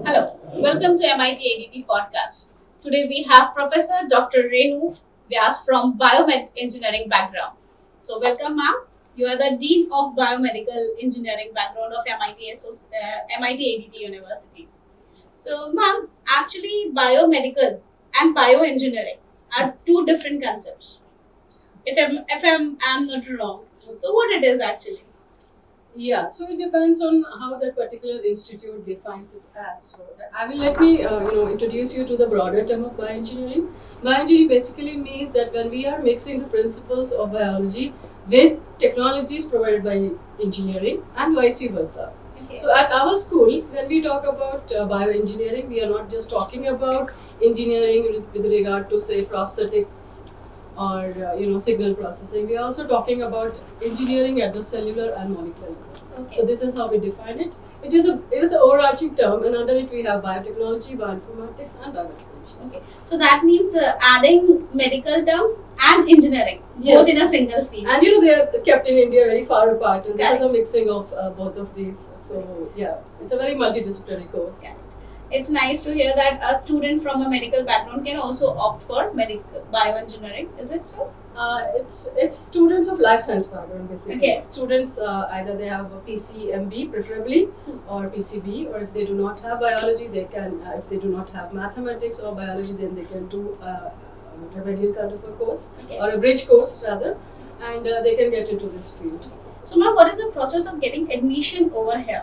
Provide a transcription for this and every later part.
Hello, welcome to MIT ADT podcast. Today we have Professor Dr. Renu Vyas from Biomed Engineering background. So welcome ma'am. You are the Dean of Biomedical Engineering background of MIT ADT University. So ma'am, actually biomedical and bioengineering are two different concepts. If I'm not wrong. So what it is actually? Yeah, so it depends on how that particular institute defines it as. So I will let me introduce you to the broader term of bioengineering. Bioengineering basically means that when we are mixing the principles of biology with technologies provided by engineering and vice versa. Okay. So at our school, when we talk about bioengineering, we are not just talking about engineering with regard to say prosthetics or signal processing. We are also talking about engineering at the cellular and molecular level. Okay. So this is how we define it. It is an overarching term, and under it we have biotechnology, bioinformatics, and biomedical engineering. Okay, so that means adding medical terms and engineering Yes. both in a single field. And they are kept in India very far apart, and this is a Correct. mixing of both of these. So yeah, it's a very multidisciplinary course. Correct. It's nice to hear that a student from a medical background can also opt for bioengineering. Is it so? It's students of life science background basically. Okay. Students either they have a PCMB preferably or PCB, or if they do not have biology, they can. If they do not have mathematics or biology, then they can do a remedial kind of a course Okay. or a bridge course rather, and they can get into this field. So, ma'am, what is the process of getting admission over here?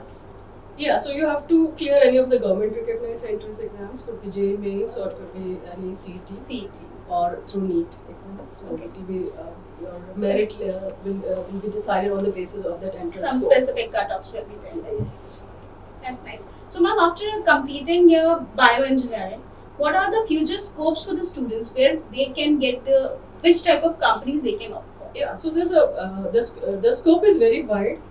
Yeah, so you have to clear any of the government recognized entrance exams. Could be JEE Mains or could be any CET. CET. Or through NEET exams. So Okay. it will be your merit will be decided on the basis of that entrance Some score. specific cutoffs will be there. Yes. That's nice. So, ma'am, after completing your bioengineering, what are the future scopes for the students where they can get which type of companies they can opt for? Yeah. So there's the scope is very wide,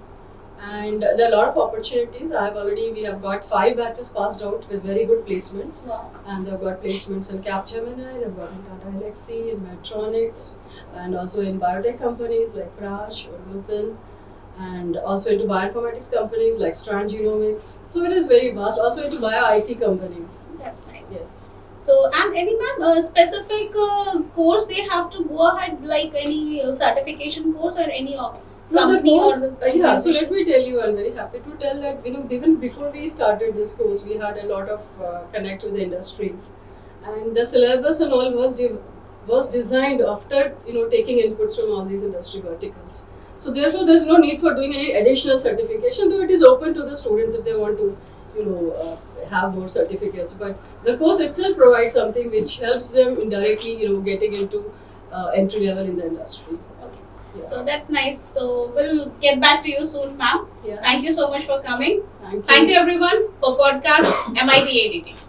and there are a lot of opportunities. We have got 5 batches passed out with very good placements. Wow. And they've got placements in Capgemini, they've got in Tata Elxsi, in Medtronics, and also in biotech companies like Prash or Lupin, and also into bioinformatics companies like Strand Genomics. So it is very vast. Also into bio-IT companies. That's nice. Yes. So, and any ma'am specific course they have to go ahead, like any certification course or any No, the company course, or the yeah, so let me organizations? tell you, I'm very happy to tell that, even before we started this course, we had a lot of connect with the industries. And the syllabus and all was designed after, taking inputs from all these industry verticals. So therefore, there's no need for doing any additional certification, though it is open to the students if they want to, have more certificates. But the course itself provides something which helps them indirectly, getting into entry level in the industry. Okay. Yeah. So that's nice. So we'll get back to you soon, ma'am. Yeah. Thank you so much for coming. Thank you. Thank you everyone for podcast MIT ADT.